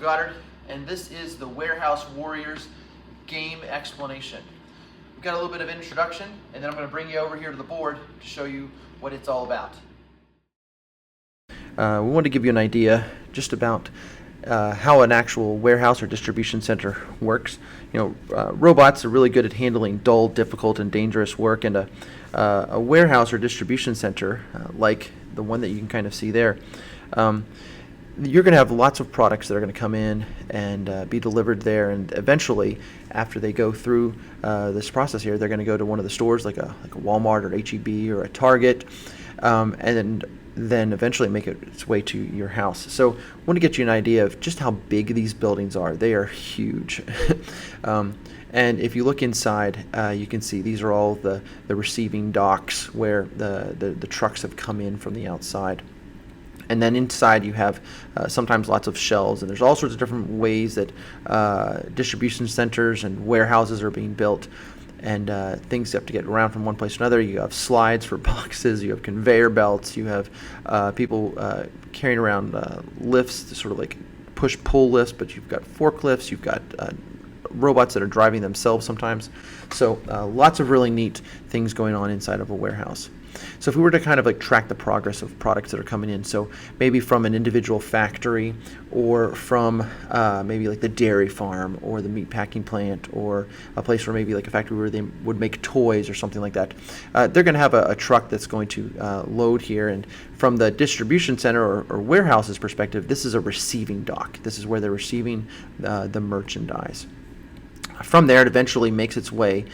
Goddard, and this is the Warehouse Warriors game explanation. We've got a little bit of introduction, and then I'm going to bring you over here to the board to show you what it's all about. We want to give you an idea just about how an actual warehouse or distribution center works. Robots are really good at handling dull, difficult, and dangerous work, and a warehouse or distribution center, like the one that you can kind of see there, you're going to have lots of products that are going to come in and be delivered there, and eventually, after they go through this process here, they're going to go to one of the stores like a Walmart or H-E-B or a Target, and then eventually make its way to your house. So I want to get you an idea of just how big these buildings are. They are huge. And if you look inside, you can see these are all the receiving docks where the trucks have come in from the outside. And then inside you have sometimes lots of shelves, and there's all sorts of different ways that distribution centers and warehouses are being built, and things have to get around from one place to another. You have slides for boxes, you have conveyor belts, you have people carrying around lifts, sort of like push-pull lifts, but you've got forklifts, you've got robots that are driving themselves sometimes. So lots of really neat things going on inside of a warehouse. So if we were to kind of like track the progress of products that are coming in, so maybe from an individual factory, or from maybe like the dairy farm or the meat packing plant, or a place where maybe like a factory where they would make toys or something like that, they're going to have a truck that's going to load here. And from the distribution center or warehouse's perspective, this is a receiving dock. This is where they're receiving the merchandise. From there, it eventually makes its way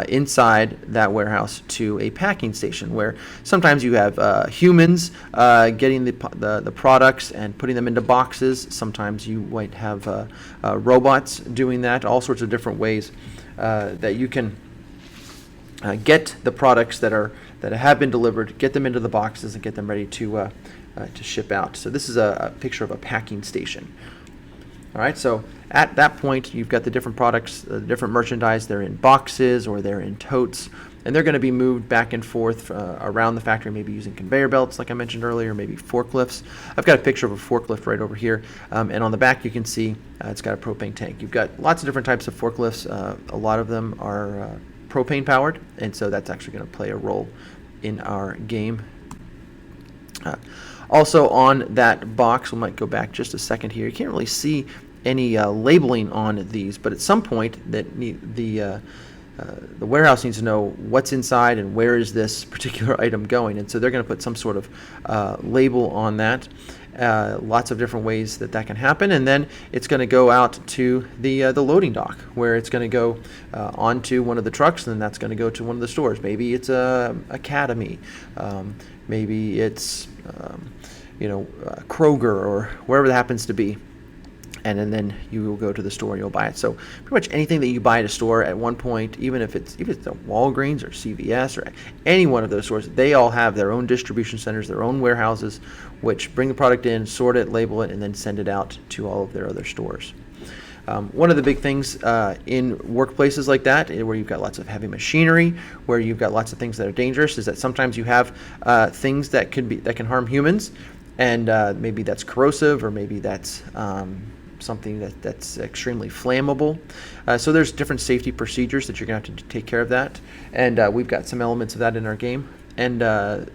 inside that warehouse to a packing station, where sometimes you have humans getting the products and putting them into boxes. Sometimes you might have robots doing that. All sorts of different ways that you can get the products that have been delivered, get them into the boxes, and get them ready to ship out. So this is a picture of a packing station. All right, so at that point, you've got the different products, the different merchandise. They're in boxes or they're in totes, and they're going to be moved back and forth around the factory, maybe using conveyor belts, like I mentioned earlier, maybe forklifts. I've got a picture of a forklift right over here, and on the back you can see it's got a propane tank. You've got lots of different types of forklifts. A lot of them are propane powered, and so that's actually going to play a role in our game. Also on that box, we might go back just a second here. You can't really see any labeling on these, but at some point that the warehouse needs to know what's inside and where is this particular item going, and so they're going to put some sort of label on that. Lots of different ways that can happen, and then it's going to go out to the loading dock, where it's going to go onto one of the trucks, and then that's going to go to one of the stores. Maybe it's a Academy, maybe it's Kroger, or wherever that happens to be. And then you will go to the store and you'll buy it. So pretty much anything that you buy at a store at one point, even if it's a Walgreens or CVS or any one of those stores, they all have their own distribution centers, their own warehouses, which bring the product in, sort it, label it, and then send it out to all of their other stores. One of the big things in workplaces like that, where you've got lots of heavy machinery, where you've got lots of things that are dangerous, is that sometimes you have things that can harm humans, and maybe that's corrosive, or maybe that's something that's extremely flammable. So there's different safety procedures that you're going to have to take care of that, and we've got some elements of that in our game. And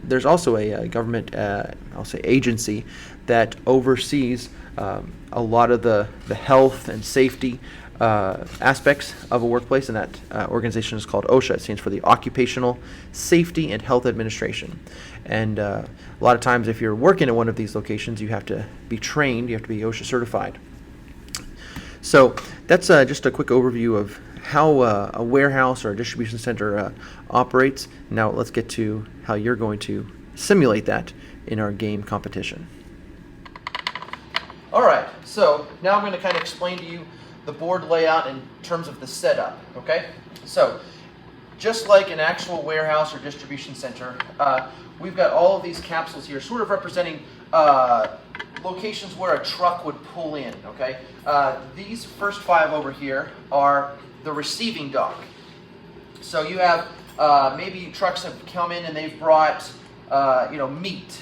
there's also a government, I'll say, agency that oversees a lot of the health and safety aspects of a workplace, and that organization is called OSHA. It stands for the Occupational Safety and Health Administration. And a lot of times, if you're working at one of these locations, you have to be trained, you have to be OSHA certified. So that's just a quick overview of how a warehouse or a distribution center operates. Now let's get to how you're going to simulate that in our game competition. All right, so now I'm going to kind of explain to you the board layout in terms of the setup, okay? So just like an actual warehouse or distribution center, we've got all of these capsules here sort of representing locations where a truck would pull in, okay? These first 5 over here are the receiving dock. So you have maybe trucks have come in and they've brought meat,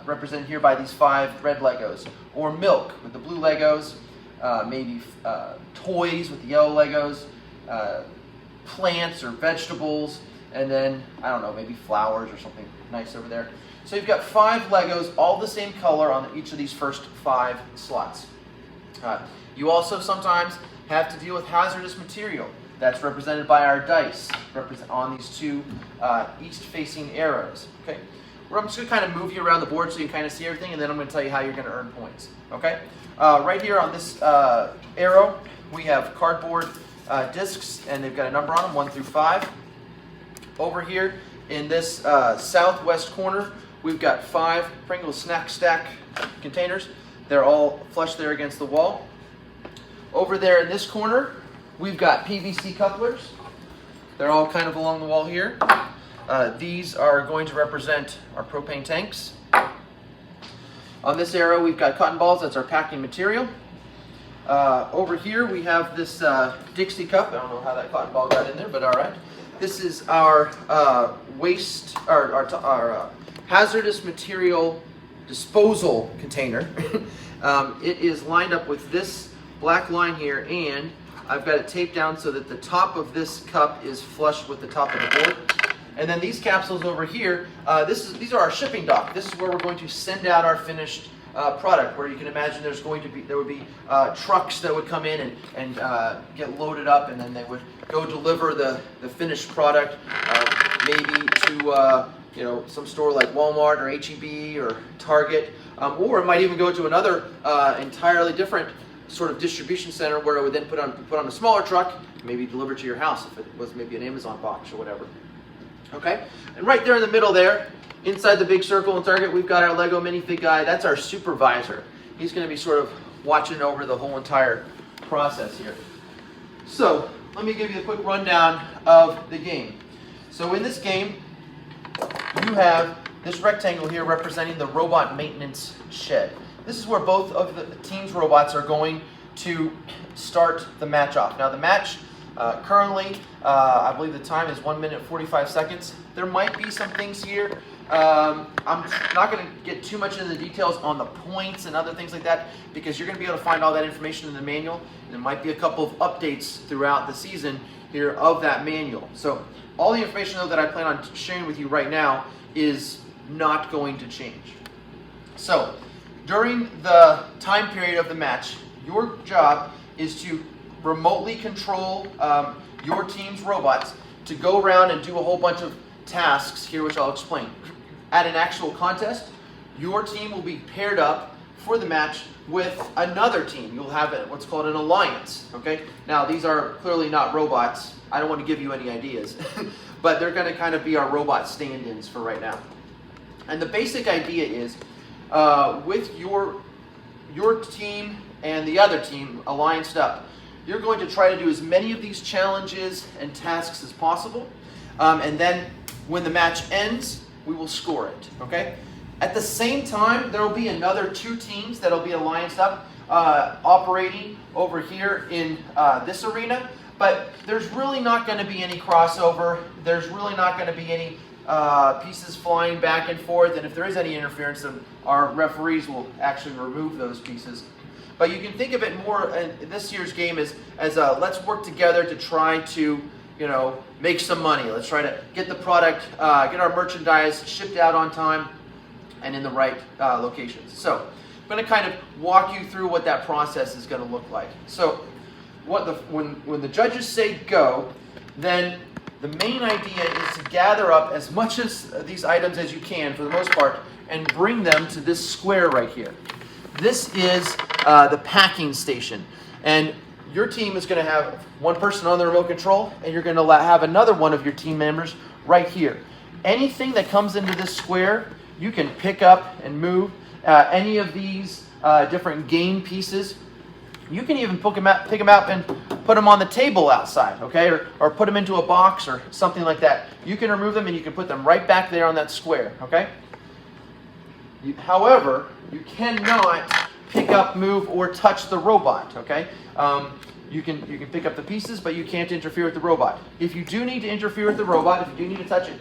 represented here by these 5 red Legos, or milk with the blue Legos, maybe toys with the yellow Legos, plants or vegetables, and then, I don't know, maybe flowers or something nice over there. So you've got 5 Legos, all the same color on each of these first 5 slots. You also sometimes have to deal with hazardous material. That's represented by our dice, on these 2 east-facing arrows. Okay, I'm just going to kind of move you around the board so you can kind of see everything, and then I'm going to tell you how you're going to earn points. Okay, right here on this arrow, we have cardboard discs, and they've got a number on them, 1 through 5. Over here in this southwest corner, we've got 5 Pringles Snack Stack containers. They're all flush there against the wall. Over there in this corner, we've got PVC couplers. They're all kind of along the wall here. These are going to represent our propane tanks. On this arrow, we've got cotton balls. That's our packing material. Over here, we have this Dixie cup. I don't know how that cotton ball got in there, but all right. This is our hazardous material disposal container. It is lined up with this black line here, and I've got it taped down so that the top of this cup is flush with the top of the board. And then these capsules over here, these are our shipping dock. This is where we're going to send out our finished product, where you can imagine there would be trucks that would come in and get loaded up, and then they would go deliver the finished product, maybe to some store like Walmart or H-E-B or Target, or it might even go to another entirely different sort of distribution center, where it would then put on a smaller truck, maybe deliver to your house if it was maybe an Amazon box or whatever. Okay, and right there in the middle there, inside the big circle in Target, we've got our Lego minifig guy. That's our supervisor. He's going to be sort of watching over the whole entire process here. So let me give you a quick rundown of the game. So in this game, you have this rectangle here representing the robot maintenance shed. This is where both of the team's robots are going to start the match off. Now the match currently, I believe the time is 1 minute 45 seconds. There might be some things here. I'm not going to get too much into the details on the points and other things like that, because you're going to be able to find all that information in the manual. And there might be a couple of updates throughout the season here of that manual. So all the information though that I plan on sharing with you right now is not going to change. So during the time period of the match, your job is to remotely control your team's robots to go around and do a whole bunch of tasks here, which I'll explain. At an actual contest, your team will be paired up for the match with another team. You'll have what's called an alliance. Okay. Now these are clearly not robots. I don't want to give you any ideas, but they're going to kind of be our robot stand-ins for right now. And the basic idea is, with your team and the other team allianced up, you're going to try to do as many of these challenges and tasks as possible, and then when the match ends, we will score it. Okay. At the same time, there will be another 2 teams that will be allianced up, operating over here in this arena. But there's really not going to be any crossover. There's really not going to be any pieces flying back and forth. And if there is any interference, then our referees will actually remove those pieces. But you can think of it more in this year's game as let's work together to try to make some money. Let's try to get the product, get our merchandise shipped out on time and in the right locations. So I'm going to kind of walk you through what that process is going to look like. So when the judges say go, then the main idea is to gather up as much as these items as you can, for the most part, and bring them to this square right here. This is the packing station, and your team is going to have one person on the remote control, and you're going to have another one of your team members right here. Anything that comes into this square, you can pick up and move. Any of these different game pieces, you can even pick them out and put them on the table outside, okay? Or put them into a box or something like that. You can remove them and you can put them right back there on that square, okay? However, you cannot pick up, move, or touch the robot, okay? You can pick up the pieces, but you can't interfere with the robot. If you do need to interfere with the robot, if you do need to touch it,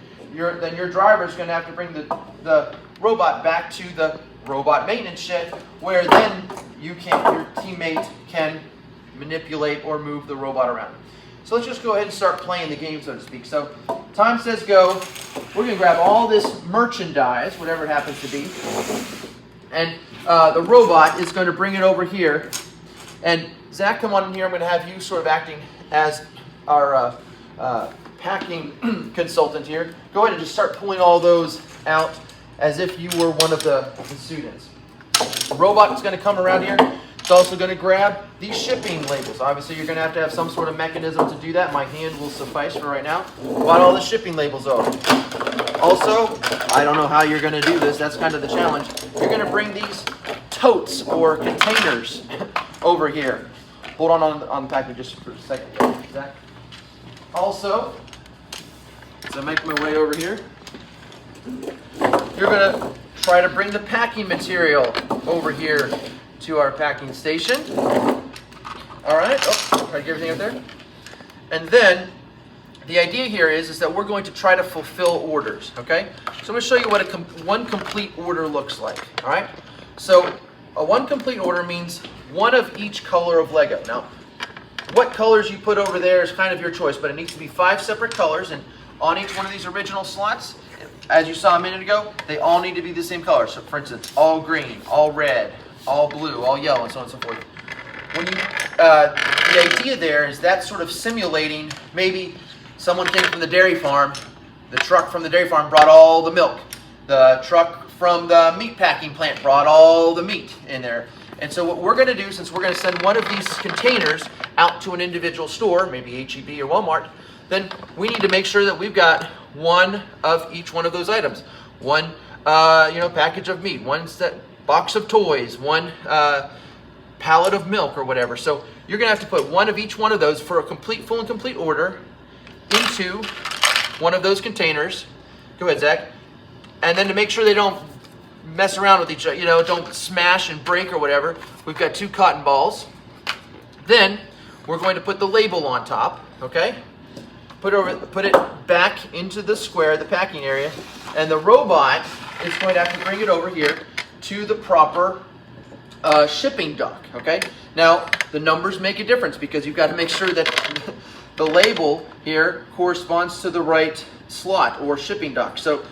then your driver is going to have to bring the robot back to the robot maintenance shed, where then your teammate can manipulate or move the robot around. So let's just go ahead and start playing the game, so to speak. So time says go. We're going to grab all this merchandise, whatever it happens to be, and the robot is going to bring it over here. And Zach, come on in here. I'm going to have you sort of acting as our packing consultant here. Go ahead and just start pulling all those out as if you were one of the students. The robot is going to come around here. It's also going to grab these shipping labels. Obviously, you're going to have some sort of mechanism to do that. My hand will suffice for right now. While all the shipping labels are. Also, I don't know how you're going to do this. That's kind of the challenge. You're going to bring these totes or containers over here. Hold on the package just for a second, Zach. Also, as I make my way over here, you're going to try to bring the packing material over here to our packing station. All right. Oh, try to get everything up there. And then the idea here is that we're going to try to fulfill orders. Okay. So I'm going to show you what one complete order looks like. All right. So a one complete order means one of each color of Lego. Now, what colors you put over there is kind of your choice, but it needs to be 5 separate colors, and on each one of these original slots, as you saw a minute ago, they all need to be the same color. So for instance, all green, all red, all blue, all yellow, and so on and so forth. When you, the idea there is that sort of simulating maybe someone came from the dairy farm, the truck from the dairy farm brought all the milk, the truck from the meat packing plant brought all the meat in there. And so what we're going to do, since we're going to send one of these containers out to an individual store, maybe H-E-B or Walmart, then we need to make sure that we've got one of each one of those items. One package of meat, one box of toys, one pallet of milk or whatever. So you're going to have to put one of each one of those for a full and complete order into one of those containers. Go ahead, Zach. And then to make sure they don't mess around with each other, don't smash and break or whatever, we've got 2 cotton balls. Then we're going to put the label on top, okay? Put it back into the square, the packing area, and the robot is going to have to bring it over here to the proper shipping dock, okay? Now, the numbers make a difference because you've got to make sure that the label here corresponds to the right slot or shipping dock. So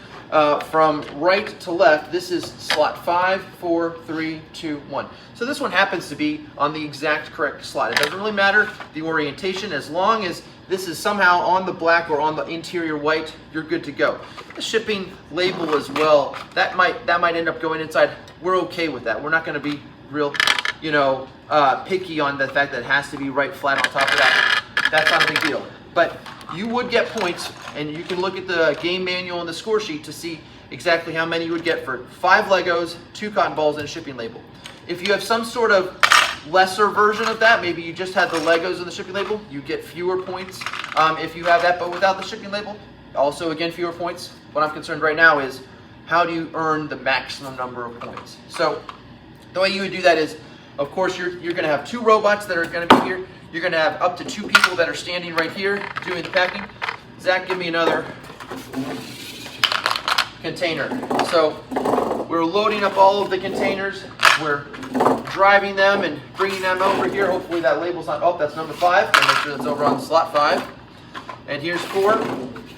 from right to left, this is slot 5, 4, 3, 2, 1. So this one happens to be on the exact correct slot. It doesn't really matter the orientation, as long as this is somehow on the black or on the interior white, you're good to go. The shipping label as well, that might end up going inside. We're okay with that. We're not going to be real, picky on the fact that it has to be right flat on top of that. That's not a big deal. But you would get points, and you can look at the game manual and the score sheet to see exactly how many you would get for 5 Legos, 2 cotton balls, and a shipping label. If you have some sort of lesser version of that, maybe you just had the Legos and the shipping label, you get fewer points. If you have that but without the shipping label, also again fewer points. What I'm concerned right now is how do you earn the maximum number of points? So the way you would do that is, of course, you're going to have 2 robots that are going to be here. You're going to have up to 2 people that are standing right here doing the packing. Zach, give me another container. So we're loading up all of the containers. We're driving them and bringing them over here. Hopefully that label's not, oh, that's number 5. I'll make sure that's over on slot 5. And here's 4.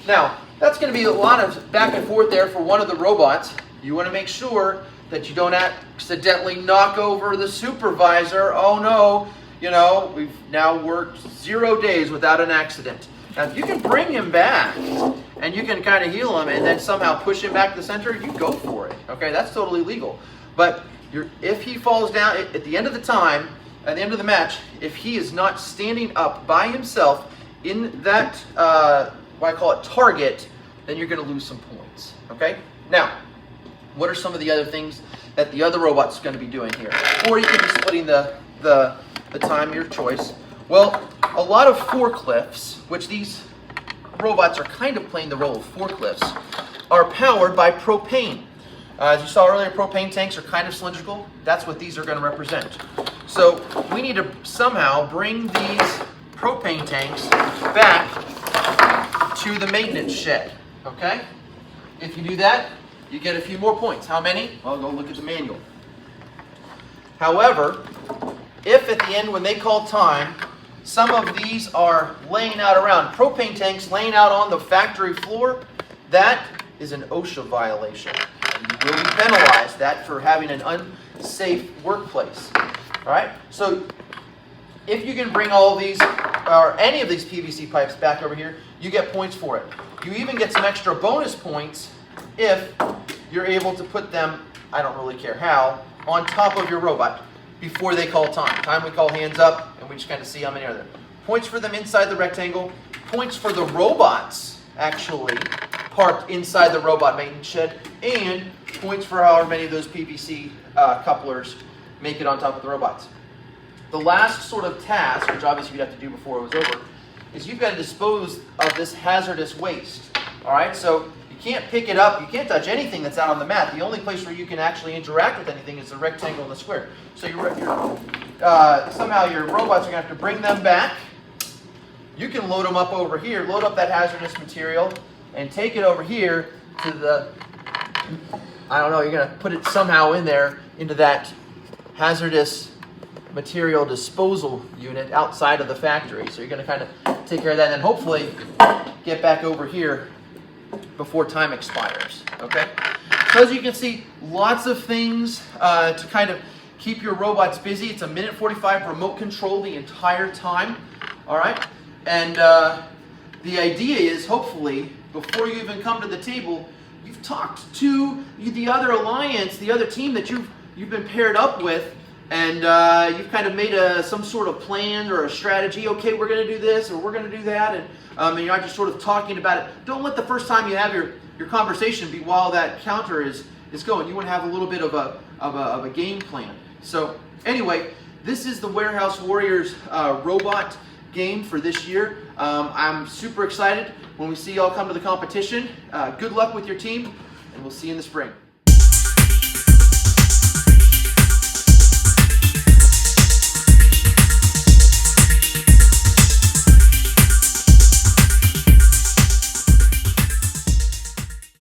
Now, that's going to be a lot of back and forth there for one of the robots. You want to make sure that you don't accidentally knock over the supervisor. Oh no, we've now worked 0 days without an accident. Now, if you can bring him back and you can kind of heal him and then somehow push him back to the center, you go for it. Okay, that's totally legal. But if he falls down at the end of the time, at the end of the match, if he is not standing up by himself in that, what I call it, target, then you're going to lose some points. Okay? Now, what are some of the other things that the other robot's going to be doing here? Or you could be splitting the time, your choice. Well, a lot of forklifts, which these robots are kind of playing the role of forklifts, are powered by propane. As you saw earlier, propane tanks are kind of cylindrical. That's what these are going to represent. So we need to somehow bring these propane tanks back to the maintenance shed. Okay? If you do that, you get a few more points. How many? I'll go look at the manual. However, if at the end when they call time, some of these are laying out around, propane tanks laying out on the factory floor, that is an OSHA violation. And you will be penalized that for having an unsafe workplace. All right? So if you can bring all of these, or any of these PVC pipes back over here, you get points for it. You even get some extra bonus points if you're able to put them, I don't really care how, on top of your robot before they call time. Time we call hands up, and we just kind of see how many are there. Points for them inside the rectangle, points for the robots actually parked inside the robot maintenance shed, and points for however many of those PVC couplers make it on top of the robots. The last sort of task, which obviously you'd have to do before it was over, is you've got to dispose of this hazardous waste. All right, so you can't pick it up, you can't touch anything that's out on the mat. The only place where you can actually interact with anything is the rectangle and the square. So somehow your robots are going to have to bring them back. You can load them up over here, load up that hazardous material, and take it over here to the, I don't know, you're going to put it somehow in there into that hazardous material disposal unit outside of the factory. So you're going to kind of take care of that and then hopefully get back over here before time expires. Okay? So as you can see, lots of things to kind of keep your robots busy. It's a minute 45 remote control the entire time. All right? And the idea is hopefully before you even come to the table, you've talked to the other alliance, the other team that you've been paired up with, and you've kind of made some sort of plan or a strategy. Okay, we're going to do this or we're going to do that, and you're not just sort of talking about it. Don't let the first time you have your conversation be while that counter is going. You want to have a little bit of a game plan. So anyway, this is the Warehouse Warriors robot game for this year. I'm super excited when we see y'all come to the competition. Good luck with your team, and we'll see you in the spring.